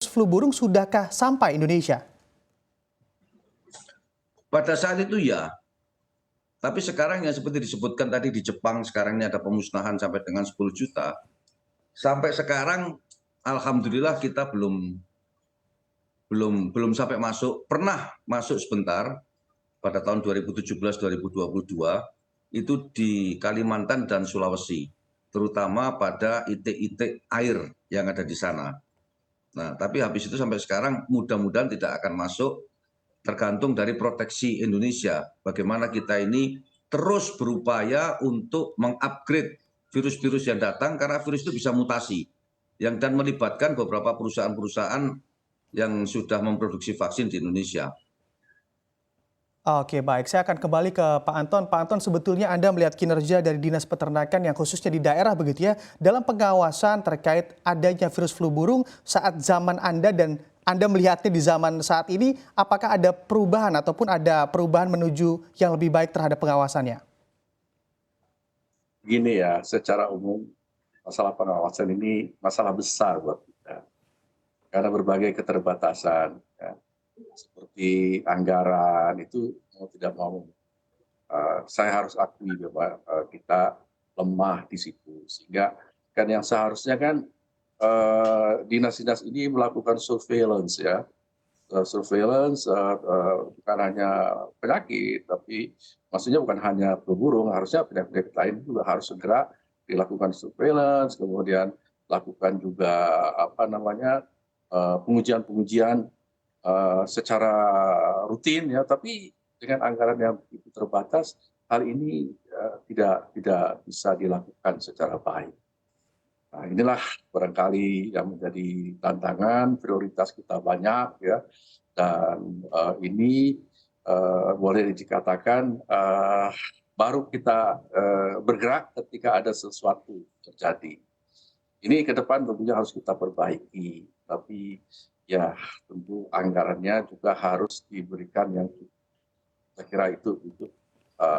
Flu burung sudahkah sampai Indonesia? Pada saat itu ya, tapi sekarang yang seperti disebutkan tadi di Jepang sekarang ini ada pemusnahan sampai dengan 10 juta. Sampai sekarang alhamdulillah kita belum sampai masuk. Pernah masuk sebentar pada tahun 2017-2022 itu di Kalimantan dan Sulawesi, terutama pada itik-itik air yang ada di sana. Nah, tapi habis itu sampai sekarang mudah-mudahan tidak akan masuk, tergantung dari proteksi Indonesia. Bagaimana kita ini terus berupaya untuk mengupgrade virus-virus yang datang, karena virus itu bisa mutasi dan melibatkan beberapa perusahaan-perusahaan yang sudah memproduksi vaksin di Indonesia. Oke, baik. Saya akan kembali ke Pak Anton. Pak Anton, sebetulnya Anda melihat kinerja dari Dinas Peternakan yang khususnya di daerah begitu ya, dalam pengawasan terkait adanya virus flu burung saat zaman Anda dan Anda melihatnya di zaman saat ini, apakah ada perubahan ataupun ada perubahan menuju yang lebih baik terhadap pengawasannya? Gini ya, secara umum masalah pengawasan ini masalah besar buat kita. Karena berbagai keterbatasan, ya, seperti anggaran itu mau tidak mau, saya harus akui bahwa kita lemah di situ. Sehingga kan yang seharusnya kan dinas-dinas ini melakukan surveillance ya, bukan hanya penyakit, tapi maksudnya bukan hanya flu burung, harusnya penyakit lain juga harus segera dilakukan surveillance, kemudian lakukan juga pengujian-pengujian secara rutin ya, tapi dengan anggaran yang begitu terbatas, hal ini tidak bisa dilakukan secara baik. Nah, inilah barangkali yang menjadi tantangan, prioritas kita banyak ya, dan ini boleh dikatakan baru kita bergerak ketika ada sesuatu terjadi. Ini ke depan tentunya harus kita perbaiki, tapi ya tentu anggarannya juga harus diberikan yang cukup. Saya kira itu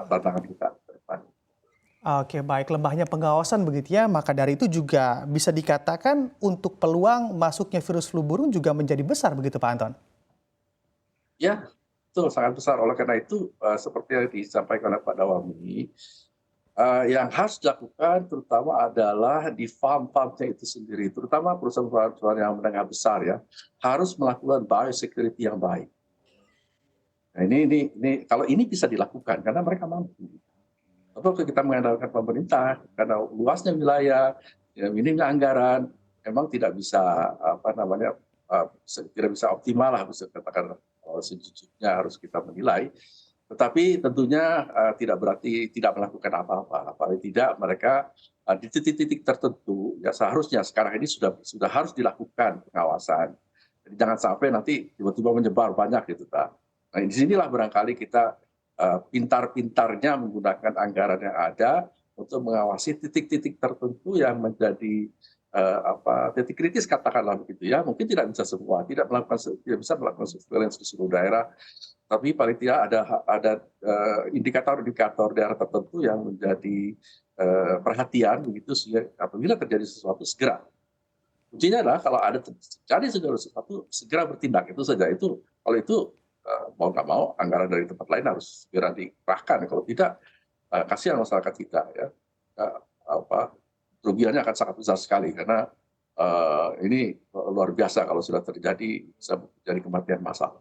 tantangan kita ke depan. Oke, baik. Lemahnya pengawasan begitu ya, maka dari itu juga bisa dikatakan untuk peluang masuknya virus flu burung juga menjadi besar begitu Pak Anton? Ya, betul, sangat besar. Oleh karena itu, seperti yang disampaikan oleh Pak Dawami, yang harus dilakukan terutama adalah di farm-farmnya itu sendiri, terutama perusahaan-perusahaan yang menengah besar ya, harus melakukan biosecurity yang baik. Nah, ini kalau ini bisa dilakukan karena mereka mampu. Atau kita mengandalkan pemerintah karena luasnya wilayah, ya, minimnya anggaran, memang tidak bisa tidak bisa optimal lah, bisa katakan sejujurnya harus kita menilai. Tetapi tentunya tidak berarti tidak melakukan apa-apa. Paling tidak mereka di titik-titik tertentu ya seharusnya sekarang ini sudah harus dilakukan pengawasan. Jadi jangan sampai nanti tiba-tiba menyebar banyak gitu, Pak. Nah, disinilah barangkali kita pintar-pintarnya menggunakan anggaran yang ada untuk mengawasi titik-titik tertentu yang menjadi titik kritis katakanlah begitu ya. Mungkin tidak bisa semua, tidak bisa melakukan surveillance di seluruh daerah, tapi paling tidak ada indikator-indikator daerah tertentu yang menjadi perhatian begitu, sehingga apabila terjadi sesuatu segera. Kuncinya adalah kalau ada terjadi segala sesuatu segera bertindak, itu saja. Itu kalau itu mau nggak mau anggaran dari tempat lain harus segera dikerahkan. Kalau tidak, kasihan masyarakat kita ya. Kerugiannya akan sangat besar sekali karena ini luar biasa kalau sudah terjadi, bisa terjadi kematian massal.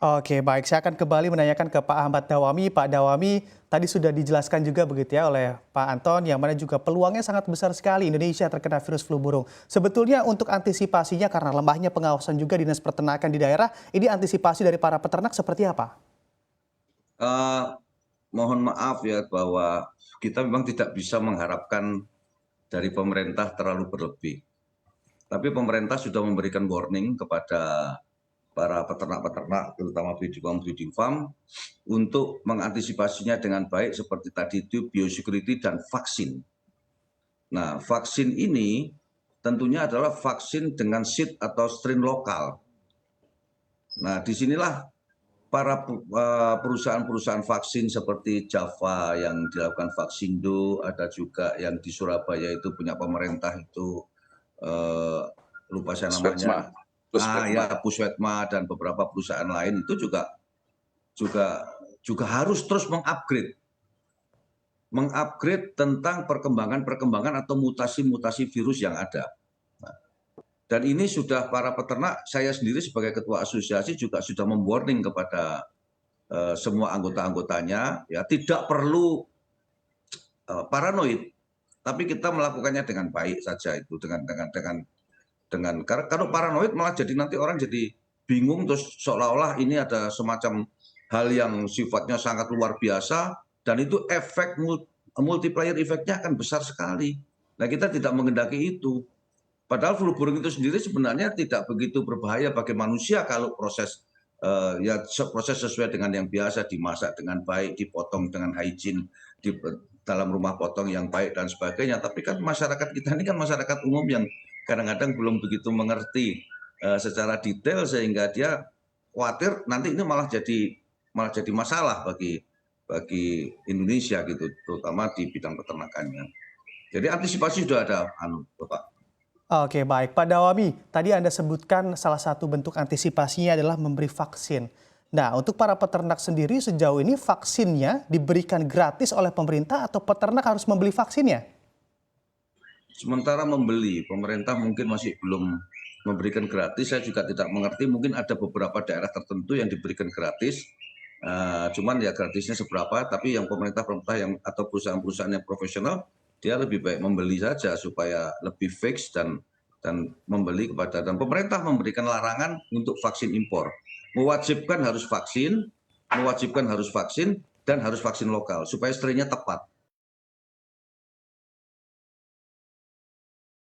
Oke, baik. Saya akan kembali menanyakan ke Pak Ahmad Dawami. Pak Dawami, tadi sudah dijelaskan juga begitu ya oleh Pak Anton, yang mana juga peluangnya sangat besar sekali Indonesia terkena virus flu burung. Sebetulnya untuk antisipasinya karena lemahnya pengawasan juga Dinas Peternakan di daerah, ini antisipasi dari para peternak seperti apa? Mohon maaf ya bahwa kita memang tidak bisa mengharapkan dari pemerintah terlalu berlebih. Tapi pemerintah sudah memberikan warning kepada para peternak-peternak, terutama breeding farm, untuk mengantisipasinya dengan baik seperti tadi itu biosecurity dan vaksin. Nah, vaksin ini tentunya adalah vaksin dengan seed atau strain lokal. Nah, disinilah para perusahaan-perusahaan vaksin seperti Java yang dilakukan Vaksindo, ada juga yang di Surabaya itu punya pemerintah itu lupa saya Swetma. namanya. Ya Puswetma dan beberapa perusahaan lain itu juga harus terus mengupgrade tentang perkembangan atau mutasi-mutasi virus yang ada. Dan ini sudah para peternak, saya sendiri sebagai ketua asosiasi juga sudah memwarning kepada semua anggota-anggotanya, ya tidak perlu paranoid, tapi kita melakukannya dengan baik saja itu karena kalau paranoid malah jadi nanti orang jadi bingung terus seolah-olah ini ada semacam hal yang sifatnya sangat luar biasa dan itu efek multiplier efeknya akan besar sekali. Nah kita tidak menghendaki itu. Padahal flu burung itu sendiri sebenarnya tidak begitu berbahaya bagi manusia kalau proses sesuai dengan yang biasa, dimasak dengan baik, dipotong dengan hygiene di dalam rumah potong yang baik dan sebagainya. Tapi kan masyarakat kita ini kan masyarakat umum yang kadang-kadang belum begitu mengerti secara detail sehingga dia khawatir nanti ini malah jadi masalah bagi Indonesia gitu, terutama di bidang peternakannya. Jadi antisipasi sudah ada, Bapak. Oke, baik. Pak Dawami, tadi Anda sebutkan salah satu bentuk antisipasinya adalah memberi vaksin. Nah, untuk para peternak sendiri sejauh ini vaksinnya diberikan gratis oleh pemerintah atau peternak harus membeli vaksinnya? Sementara membeli, pemerintah mungkin masih belum memberikan gratis. Saya juga tidak mengerti, mungkin ada beberapa daerah tertentu yang diberikan gratis. Cuman ya gratisnya seberapa, tapi yang pemerintah atau perusahaan-perusahaan yang profesional, dia lebih baik membeli saja supaya lebih fix dan membeli dan pemerintah memberikan larangan untuk vaksin impor. Mewajibkan harus vaksin dan harus vaksin lokal supaya strainnya tepat.